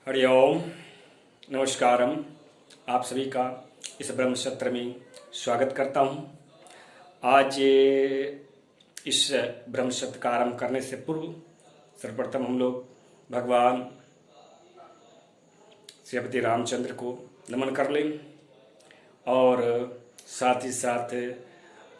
हरिओम। नमस्कारम। आप सभी का इस ब्रह्म सत्र में स्वागत करता हूँ। आज इस ब्रह्म सत्र का आरंभ करने से पूर्व सर्वप्रथम हम लोग भगवान श्रीपति रामचंद्र को नमन कर लें और साथ ही साथ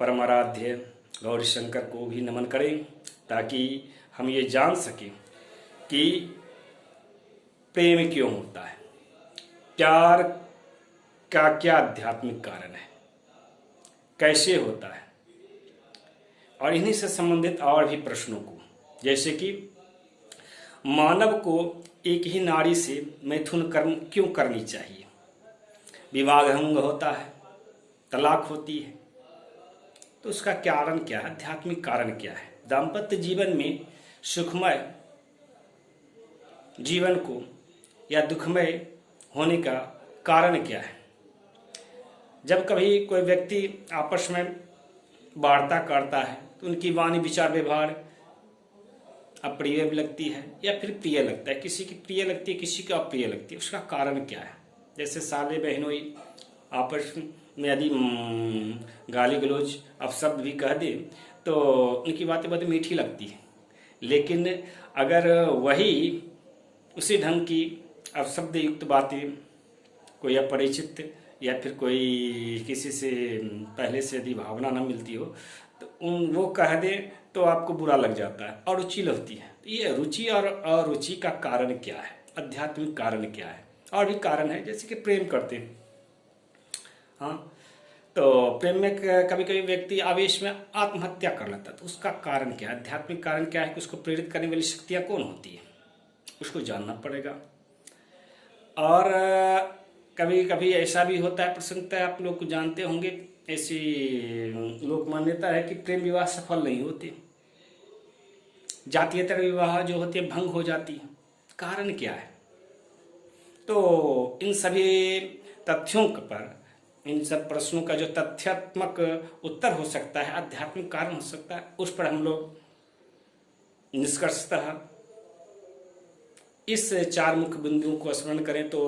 परम आराध्य गौरी शंकर को भी नमन करें, ताकि हम ये जान सकें कि प्रेम क्यों होता है, प्यार का क्या आध्यात्मिक कारण है, कैसे होता है, और इन्हीं से संबंधित और भी प्रश्नों को, जैसे कि मानव को एक ही नारी से मैथुन कर्म क्यों करनी चाहिए, विवाह भंग होता है, तलाक होती है, तो उसका कारण क्या है, आध्यात्मिक कारण क्या है, दाम्पत्य जीवन में सुखमय जीवन को या दुखमय होने का कारण क्या है। जब कभी कोई व्यक्ति आपस में वार्ता करता है तो उनकी वाणी विचार व्यवहार अप्रिय भी लगती है या फिर प्रिय लगता है, किसी की प्रिय लगती है, किसी की अप्रिय लगती है, उसका कारण क्या है। जैसे साले बहनों आपस में यदि गाली गलौज अपशब्द भी कह दे तो उनकी बातें बहुत मीठी लगती है, लेकिन अगर वही उसी ढंग की अपशब्द युक्त बातें कोई अपरिचित या फिर कोई किसी से पहले से यदि भावना न मिलती हो तो वो कह दे तो आपको बुरा लग जाता है और रुचि लगती है। तो ये रुचि और अरुचि का कारण क्या है, आध्यात्मिक कारण क्या है। और भी कारण है, जैसे कि प्रेम करते हैं। हाँ, तो प्रेम में कभी कभी व्यक्ति आवेश में आत्महत्या कर लेता है, तो उसका कारण क्या है, आध्यात्मिक कारण क्या है कि उसको प्रेरित करने वाली शक्तियाँ कौन होती है, उसको जानना पड़ेगा। और कभी कभी ऐसा भी होता है, प्रसंगतः आप लोग को जानते होंगे, ऐसी लोक मान्यता है कि प्रेम विवाह सफल नहीं होते, जातीयतर विवाह जो होती है भंग हो जाती है। कारण क्या है। तो इन सभी तथ्यों पर, इन सब प्रश्नों का जो तथ्यात्मक उत्तर हो सकता है, आध्यात्मिक कारण हो सकता है, उस पर हम लोग निष्कर्षतः इस चार मुख्य बिंदुओं को स्मरण करें तो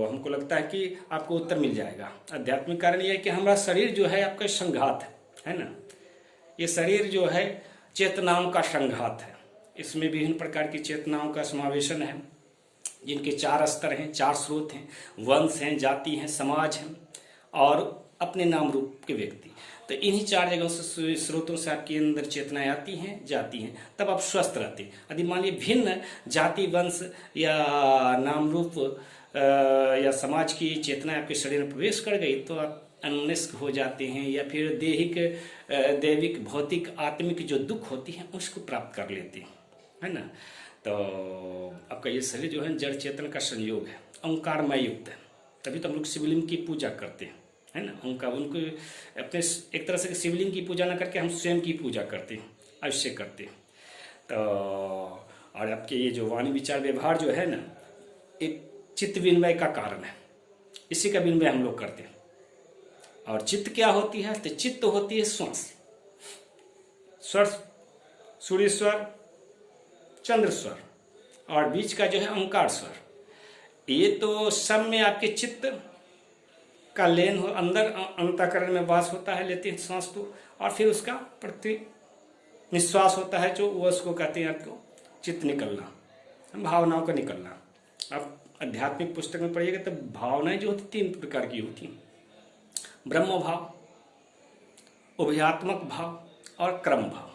हमको लगता है कि आपको उत्तर मिल जाएगा। आध्यात्मिक कारण यह है कि हमारा शरीर जो है आपका संघात है ना। ये शरीर जो है चेतनाओं का संघात है, इसमें विभिन्न प्रकार की चेतनाओं का समावेशन है, जिनके चार स्तर हैं, चार स्रोत हैं, वंश हैं, जाति हैं, समाज हैं और अपने नाम रूप के व्यक्ति। तो इन्हीं चार जगहों से, स्रोतों से आपके अंदर चेतनाएं आती हैं, जाती हैं, तब आप स्वस्थ रहते हैं। यदि मान लीजिए भिन्न जाति, वंश या नाम रूप या समाज की चेतना आपके शरीर में प्रवेश कर गई तो आप अन्यस्क हो जाते हैं, या फिर दैविक भौतिक आत्मिक जो दुख होती है उसको प्राप्त कर लेते हैं, है ना। तो आपका ये शरीर जो है जड़ चेतन का संयोग है, ओंकारमय युक्त है, तभी तो हम लोग शिवलिंग की पूजा करते हैं, है ना। उनको अपने एक तरह से शिवलिंग की पूजा ना करके हम स्वयं की पूजा करते हैं, अवश्य करते हैं। तो और आपके ये जो वाणी विचार व्यवहार जो है ना, एक चित्त विनिमय का कारण है, इसी का विनिमय हम लोग करते हैं। और चित्त क्या होती है, तो चित्त होती है श्वास, स्वर, सूर्य स्वर, चंद्र स्वर, और बीच का जो है ओंकार स्वर। ये तो सब में आपके चित्त का लेन हो, अंदर अंतःकरण में वास होता है, लेते हैं सांस को, और फिर उसका प्रति निश्वास होता है, जो वो उसको कहते हैं आपको चित्त निकलना, भावनाओं का निकलना। आप आध्यात्मिक पुस्तक में पढ़िएगा तो भावनाएं जो होती तीन प्रकार की होती हैं, ब्रह्म भाव, उभयात्मक भाव और क्रम भाव।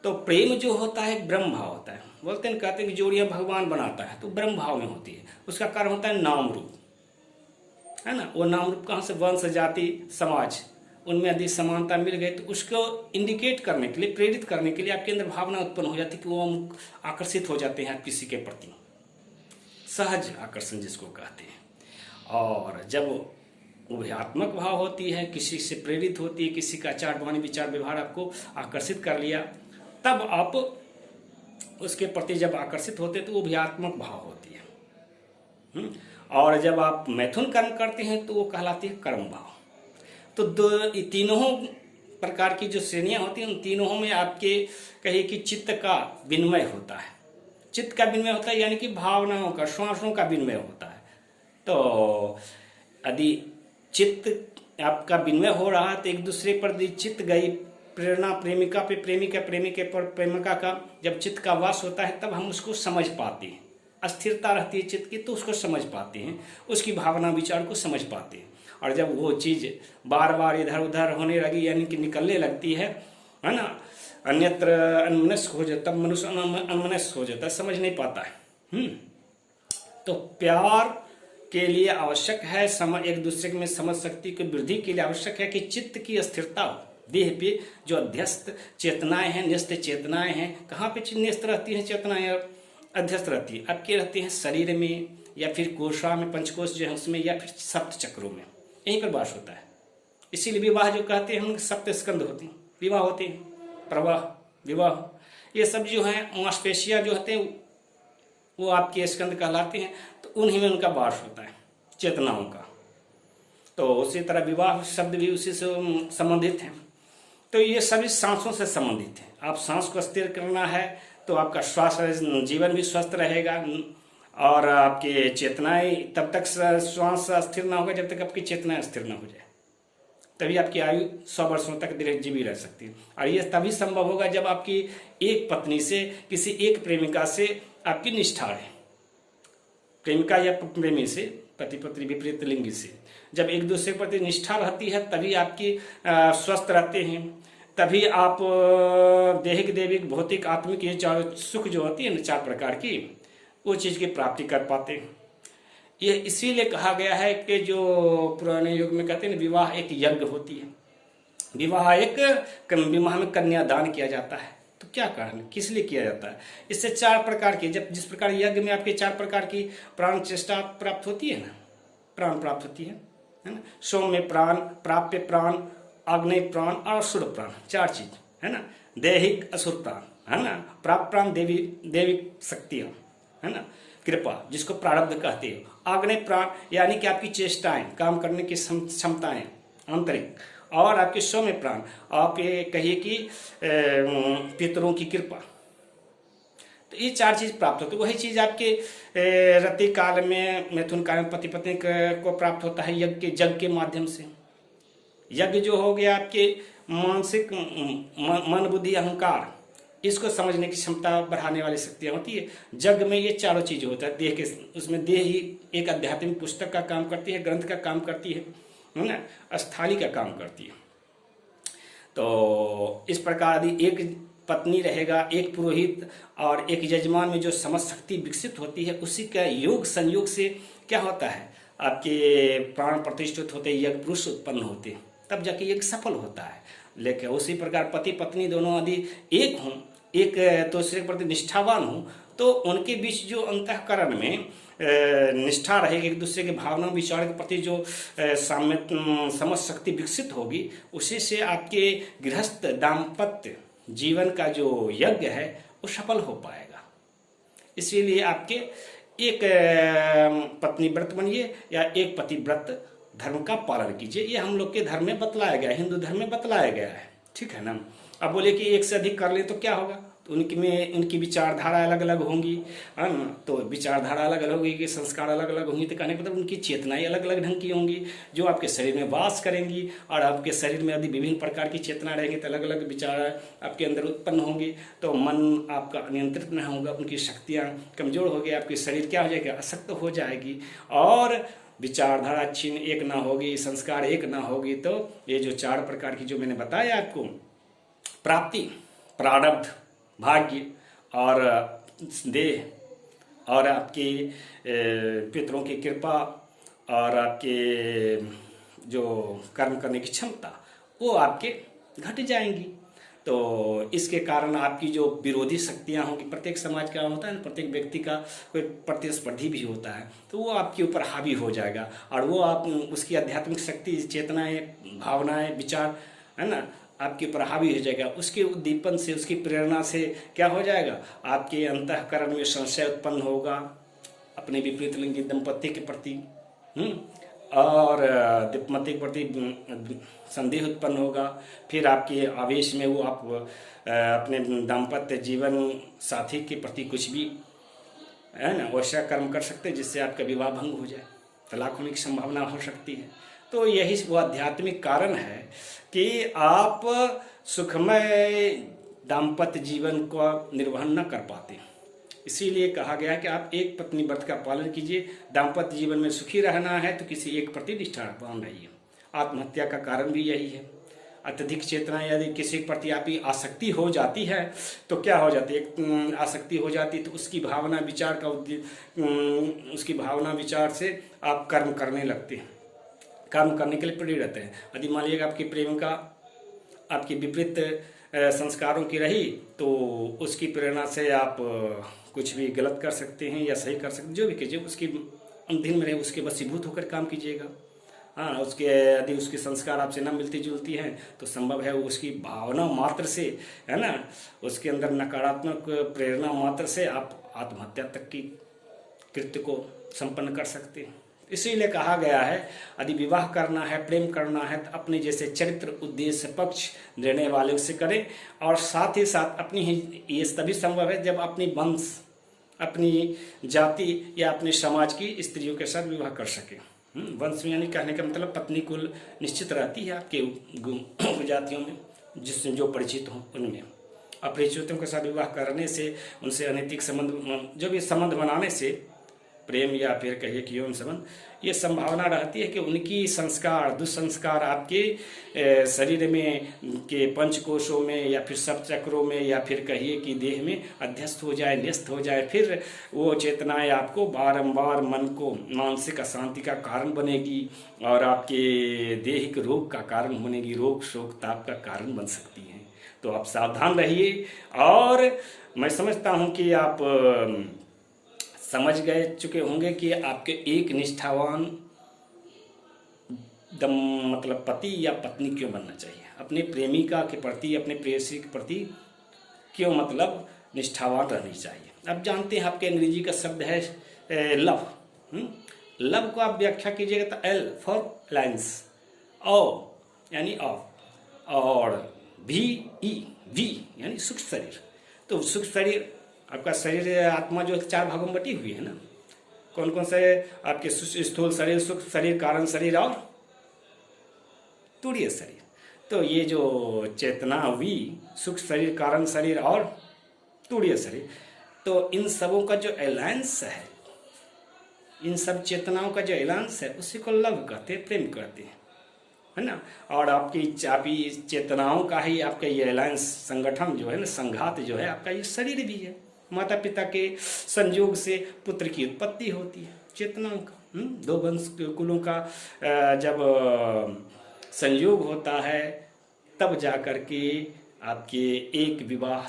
तो प्रेम जो होता है ब्रह्म भाव होता है, बोलते हैं, कहते हैं कि जोड़ियां भगवान बनाता है, तो ब्रह्म भाव में होती है। उसका कारण होता है नाम रूप, है ना। वो नाम रूप कहाँ से, वंश, जाति, समाज, उनमें यदि समानता मिल गई तो उसको इंडिकेट करने के लिए, प्रेरित करने के लिए आपके अंदर भावना उत्पन्न हो जाती है कि वो आकर्षित हो जाते हैं किसी के प्रति, सहज आकर्षण जिसको कहते हैं। और जब उभयात्मक भाव होती है, किसी से प्रेरित होती है, किसी का आचार वाणी विचार व्यवहार आपको आकर्षित कर लिया, तब आप उसके प्रति जब आकर्षित होते तो उभयात्मक भाव होती है। और जब आप मैथुन कर्म करते हैं तो वो कहलाती है कर्म भाव। तो तीनों प्रकार की जो श्रेणियां होती हैं, उन तीनों में आपके कहिए कि चित्त का विनिमय होता है, चित्त का विनिमय होता है, यानी कि भावनाओं का, श्वासों का विनिमय होता है। तो यदि चित्त आपका विनिमय हो रहा है तो एक दूसरे पर यदि चित्त गई, प्रेरणा प्रेमिका पे, प्रेमिका प्रेमिके पर प्रेमिका का जब चित्त का वास होता है तब हम उसको समझ पाते हैं। अस्थिरता रहती है चित्त की तो उसको समझ पाते हैं, उसकी भावना विचार को समझ पाते हैं। और जब वो चीज़ बार बार इधर उधर होने लगी, यानी कि निकलने लगती है ना, अन्यत्र अनमनस्क हो जाता, मनुष्य अनमनस्क हो जाता है, समझ नहीं पाता है। तो प्यार के लिए आवश्यक है एक दूसरे में समझ शक्ति की वृद्धि के लिए आवश्यक है कि चित्त की स्थिरता हो। देह पे जो अध्यस्त चेतनाएं हैं, न्यस्त चेतनाएं हैं, कहाँ पे न्यस्त रहती हैं चेतनाएं, अध्यस्त रहती है आपके, रहती हैं शरीर में या फिर कोशा में, पंचकोश जो है उसमें, या फिर सप्त चक्रों में, यहीं पर वास होता है। इसीलिए विवाह जो कहते हैं हम, सप्त स्कंद होते हैं, विवाह होते हैं, प्रवाह, विवाह, ये सब जो है मांसपेशियाँ जो होते हैं वो आपके स्कंद कहलाते हैं। तो उन्हीं में उनका वास होता है, चेतनाओं का। तो उसी तरह विवाह शब्द भी उसी से संबंधित है। तो ये सभी सांसों से संबंधित है। आप सांस को स्थिर करना है तो आपका श्वास जीवन भी स्वस्थ रहेगा, और आपके चेतनाएं तब तक श्वास स्थिर ना होगा जब तक आपकी चेतनाएं स्थिर ना हो जाए, तभी आपकी आयु 100 वर्षों तक जीवी रह सकती है। और ये तभी संभव होगा जब आपकी एक पत्नी से, किसी एक प्रेमिका से आपकी निष्ठा है, प्रेमिका या प्रेमी से, पति पत्नी विपरीत लिंगी से जब एक दूसरे के प्रति निष्ठा रहती है तभी आपकी स्वस्थ रहते हैं, तभी आप दैहिक दैविक भौतिक आत्मिक ये चार सुख जो होती है ना, 4 प्रकार की, वो चीज़ की प्राप्ति कर पाते हैं। ये इसीलिए कहा गया है कि जो पुराने युग में कहते हैं ना, विवाह एक यज्ञ होती है, विवाह में कन्यादान किया जाता है। तो क्या कारण, किस लिए किया जाता है? इससे 4 प्रकार की, जब जिस प्रकार यज्ञ में आपके 4 प्रकार की प्राण चेष्टा प्राप्त होती है ना, प्राण प्राप्त होती है ना, सौम्य प्राण, प्राप्य प्राण, आग्नेय प्राण और असुर प्राण, 4 चीज है ना। दैहिक असुर प्राण है ना, प्राप्त प्राण दैविक शक्तियां है ना, कृपा जिसको प्रारब्ध कहते हैं, आग्नेय प्राण यानी कि आपकी चेष्टाएं, काम करने की क्षमताएं आंतरिक, और आपके सौम्य प्राण आप ये कहिए कि पितरों की कृपा। तो ये 4 चीज प्राप्त होती है। वही चीज आपके रति काल में, मैथुन काल में पति पत्नी को प्राप्त होता है यज्ञ के माध्यम से। यज्ञ जो हो गया आपके मानसिक मन बुद्धि अहंकार, इसको समझने की क्षमता बढ़ाने वाली शक्तियाँ होती है। जग में ये 4 चीज़ें होता है। देह के उसमें देह ही एक आध्यात्मिक पुस्तक का काम करती है, ग्रंथ का काम करती है ना, स्थाली का काम करती है। तो इस प्रकार यदि एक पत्नी रहेगा, एक पुरोहित और एक यजमान में जो समझ शक्ति विकसित होती है, उसी का योग संयोग से क्या होता है, आपके प्राण प्रतिष्ठित होते, यज्ञ पुरुष उत्पन्न होते, तब जाके यज्ञ सफल होता है। लेकिन उसी प्रकार पति पत्नी दोनों यदि एक हों, एक दूसरे के प्रति निष्ठावान हो, तो उनके बीच जो अंतःकरण में निष्ठा रहेगी, एक दूसरे के भावना विचार के प्रति जो समझ शक्ति विकसित होगी, उसी से आपके गृहस्थ दाम्पत्य जीवन का जो यज्ञ है वो सफल हो पाएगा। इसीलिए आपके एक पत्नी व्रत बनिए या एक पति व्रत धर्म का पालन कीजिए। ये हम लोग के धर्म में बतलाया गया है, हिंदू धर्म में बतलाया गया है, ठीक है ना। अब बोले कि एक से अधिक कर ले तो क्या होगा, तो उनकी विचारधारा अलग अलग होंगी, है ना। तो विचारधारा अलग अलग होगी कि संस्कार अलग अलग होंगी, तो कहने का मतलब उनकी चेतनाएं अलग अलग ढंग की होंगी जो आपके शरीर में वास करेंगी। और आपके शरीर में यदि विभिन्न प्रकार की चेतना रहेंगी तो अलग अलग विचार आपके अंदर उत्पन्न होंगी, तो मन आपका नियंत्रित नहीं होगा, उनकी शक्तियाँ कमजोर होगी, आपकी शरीर क्या हो जाएगा, अशक्त हो जाएगी। और विचारधारा अच्छी एक ना होगी, संस्कार एक ना होगी, तो ये जो 4 प्रकार की जो मैंने बताया आपको, प्राप्ति, प्रारब्ध, भाग्य और देह और आपकी पितरों की कृपा और आपके जो कर्म करने की क्षमता, वो आपके घट जाएंगी। तो इसके कारण आपकी जो विरोधी शक्तियाँ होंगी, प्रत्येक समाज का होता है, प्रत्येक व्यक्ति का कोई प्रतिस्पर्धी भी होता है, तो वो आपके ऊपर हावी हो जाएगा और वो आप उसकी आध्यात्मिक शक्ति, चेतनाएं, भावनाएं, विचार है ना, आपके ऊपर हावी हो जाएगा। उसके उद्दीपन से, उसकी प्रेरणा से क्या हो जाएगा, आपके अंतःकरण में संशय उत्पन्न होगा अपने विपरीत लिंगी दंपति के प्रति, और दंपति के प्रति संदेह उत्पन्न होगा। फिर आपके आवेश में वो आप अपने दाम्पत्य जीवन साथी के प्रति कुछ भी है ना, वैसा कर्म कर सकते हैं जिससे आपका विवाह भंग हो जाए, तलाक होने की संभावना हो सकती है। तो यही वो आध्यात्मिक कारण है कि आप सुखमय दाम्पत्य जीवन को निर्वहन न कर पाते। इसीलिए कहा गया कि आप एक पत्नी व्रत का पालन कीजिए। दाम्पत्य जीवन में सुखी रहना है तो किसी एक प्रति निष्ठावान रहिए। आत्महत्या का कारण भी यही है। अत्यधिक चेतना यदि किसी के प्रति आपकी आसक्ति हो जाती है तो क्या हो जाती है, एक आसक्ति हो जाती है तो उसकी भावना विचार का उसकी भावना विचार से आप कर्म करने लगते हैं, कर्म करने के लिए प्रेरित रहते हैं। यदि मान लीजिएगा आपकी प्रेमिका आपकी विपरीत संस्कारों की रही तो उसकी प्रेरणा से आप कुछ भी गलत कर सकते हैं या सही कर सकते हैं, जो भी कीजिए उसकी अधीन में रहे, उसके वशीभूत होकर काम कीजिएगा। हाँ, उसके यदि उसके संस्कार आपसे न मिलती जुलती हैं तो संभव है उसकी भावना मात्र से, है ना, उसके अंदर नकारात्मक प्रेरणा मात्र से आप आत्महत्या तक की कृत्य को संपन्न कर सकते हैं। इसीलिए कहा गया है यदि विवाह करना है, प्रेम करना है तो अपने जैसे चरित्र, उद्देश्य, पक्ष निर्णय वाले से करें। और साथ ही साथ अपनी ही, ये तभी संभव है जब अपनी वंश, अपनी जाति या अपने समाज की स्त्रियों के साथ विवाह कर सके। वंश में यानी कहने का मतलब पत्नी कुल निश्चित रहती है आपके जातियों में, जिससे जो परिचित हों उनमें। अपरिचितों के साथ विवाह करने से, उनसे अनैतिक संबंध, जो भी संबंध बनाने से, प्रेम या फिर कहिए कि यौन संबंध, ये संभावना रहती है कि उनकी संस्कार, दुष्संस्कार आपके शरीर में के पंचकोशों में या फिर सब चक्रों में या फिर कहिए कि देह में अध्यस्त हो जाए, न्यस्त हो जाए। फिर वो चेतनाएं आपको बारंबार मन को मानसिक अशांति का कारण बनेगी और आपके देहिक रोग का कारण बनेगी, रोग शोक ताप का कारण बन सकती हैं। तो आप सावधान रहिए। और मैं समझता हूँ कि आप समझ गए चुके होंगे कि आपके एक निष्ठावान मतलब पति या पत्नी क्यों बनना चाहिए, अपने प्रेमिका के प्रति, अपने प्रेयसी के प्रति क्यों मतलब निष्ठावान रहनी चाहिए। अब जानते हैं आपके अंग्रेजी का शब्द है लव। लव को आप व्याख्या कीजिएगा तो एल फॉर अलायंस, ओ यानी ऑफ, और वी ई वी यानी सूक्ष्म शरीर। तो सूक्ष्म शरीर, आपका शरीर आत्मा जो 4 भागों में बटी हुई है ना, कौन कौन से आपके स्थूल शरीर, सूक्ष्म शरीर, कारण शरीर और तूर्य शरीर। तो ये जो चेतना वी, सूक्ष्म शरीर, कारण शरीर और तूर्य शरीर, तो इन सबों का जो अलायंस है, इन सब चेतनाओं का जो अलायंस है उसी को लव कहते हैं, प्रेम कहते हैं, है ना। और आपकी चेतनाओं का ही आपका ये अलायंस, संगठन जो है ना, संघात जो है आपका ये शरीर भी है। माता पिता के संयोग से पुत्र की उत्पत्ति होती है, चेतनाओं का। 2 वंश कुलों का जब संयोग होता है तब जाकर के आपके एक विवाह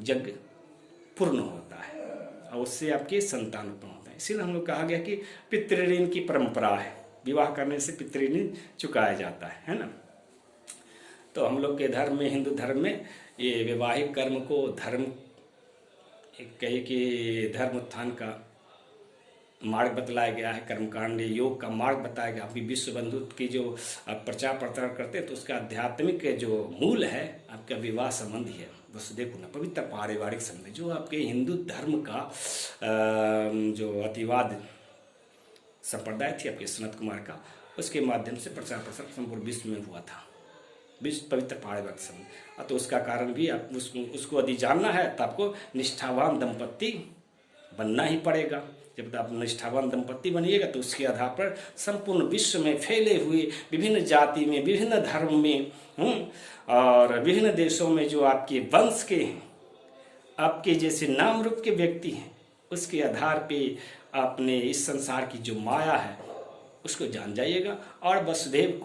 यज्ञ पूर्ण होता है और उससे आपके संतान उत्पन्न होता है। इसीलिए हम लोग कहा गया कि पितृऋण की परंपरा है, विवाह करने से पितृऋण चुकाया जाता है ना। तो हम लोग के धर्म में, हिंदू धर्म में, ये वैवाहिक कर्म को धर्म कहे कि धर्म उत्थान का मार्ग बतलाया गया है, कर्मकांड योग का मार्ग बताया गया। अभी विश्व बंधुत्व की जो आप प्रचार प्रसार करते हैं तो उसका आध्यात्मिक जो मूल है आपका विवाह संबंध ही है, वसुदेव कुटुंबकम, पवित्र पारिवारिक संबंध, जो आपके हिंदू धर्म का जो अतिवाद संप्रदाय थी आपके सनत कुमार का, उसके माध्यम से प्रचार प्रसार संपूर्ण विश्व में हुआ था, विश्व पवित्र पारिवारिक संबंध। तो उसका कारण भी आप उसको यदि जानना है तो आपको निष्ठावान दंपत्ति बनना ही पड़ेगा। जब आप निष्ठावान दंपत्ति बनिएगा तो उसके आधार पर संपूर्ण विश्व में फैले हुए विभिन्न जाति में, विभिन्न धर्म में और विभिन्न देशों में जो आपके वंश के हैं, आपके जैसे नाम रूप के व्यक्ति हैं, उसके आधार पे आपने इस संसार की जो माया है उसको जान जाइएगा। और वसुदेव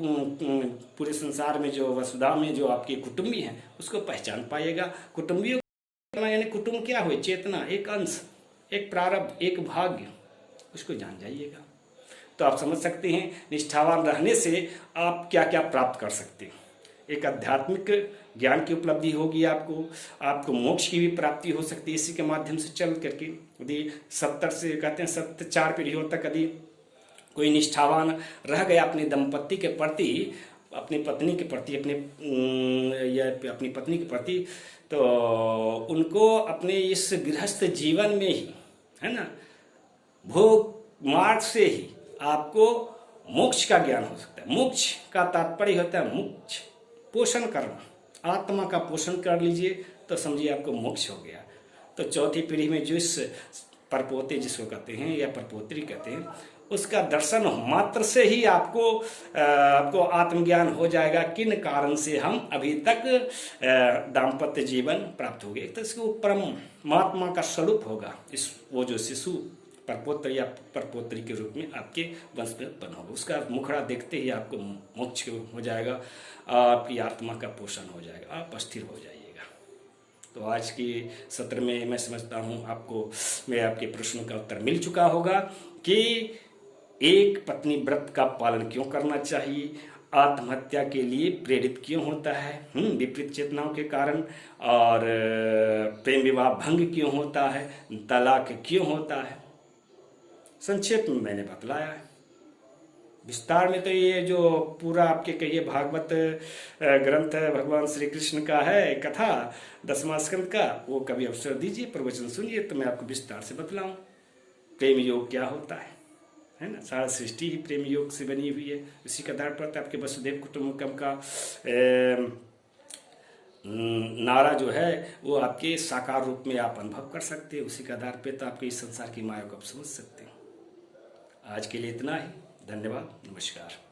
पूरे संसार में जो वसुधा में जो आपके कुटुंबी हैं उसको पहचान पाइएगा। कुटुंबियों यानी कुटुंब क्या हुए, चेतना, एक अंश, एक प्रारब्ध, एक भाग्य, उसको जान जाइएगा। तो आप समझ सकते हैं निष्ठावान रहने से आप क्या क्या प्राप्त कर सकते हैं। एक आध्यात्मिक ज्ञान की उपलब्धि होगी, आपको मोक्ष की भी प्राप्ति हो सकती है इसी के माध्यम से चल करके। यदि 70 से कहते हैं 74 पीढ़ियों तक यदि कोई निष्ठावान रह गया अपने दंपत्ति के प्रति, अपनी पत्नी के प्रति, अपनी पत्नी के प्रति, तो उनको अपने इस गृहस्थ जीवन में ही, है ना, भोग मार्ग से ही आपको मोक्ष का ज्ञान हो सकता है। मोक्ष का तात्पर्य होता है मोक्ष, पोषण करना। आत्मा का पोषण कर लीजिए तो समझिए आपको मोक्ष हो गया। तो चौथी पीढ़ी में जो इस परपोते जिसको कहते हैं या परपोत्री कहते हैं, उसका दर्शन मात्र से ही आपको आत्मज्ञान हो जाएगा। किन कारण से हम अभी तक दाम्पत्य जीवन प्राप्त हो गए, तो इसको परमात्मा का स्वरूप होगा। वो जो शिशु परपोत्र या परपोत्री के रूप में आपके वंश में उत्पन्न होगा, उसका मुखड़ा देखते ही आपको मोक्ष हो जाएगा, आपकी आत्मा का पोषण हो जाएगा, आप अस्थिर हो जाइएगा। तो आज की सत्र में मैं समझता हूँ मैं आपके प्रश्नों का उत्तर मिल चुका होगा कि एक पत्नी व्रत का पालन क्यों करना चाहिए, आत्महत्या के लिए प्रेरित क्यों होता है विपरीत चेतनाओं के कारण, और प्रेम विवाह भंग क्यों होता है, तलाक क्यों होता है। संक्षेप में मैंने बतलाया है। विस्तार में तो ये जो पूरा आपके कहिए भागवत ग्रंथ भगवान श्री कृष्ण का है कथा 10वां स्कंद का, वो कभी अवसर दीजिए, प्रवचन सुनिए तो मैं आपको विस्तार से बतलाऊं प्रेम योग क्या होता है ना। सारा सृष्टि ही प्रेम योग से बनी हुई है। उसी के आधार पर आपके वसुदेव कुटुंबकम का नारा जो है वो आपके साकार रूप में आप अनुभव कर सकते हैं। उसी के आधार पर तो आपके इस संसार की माया को आप समझ सकते हैं। आज के लिए इतना ही। धन्यवाद, नमस्कार।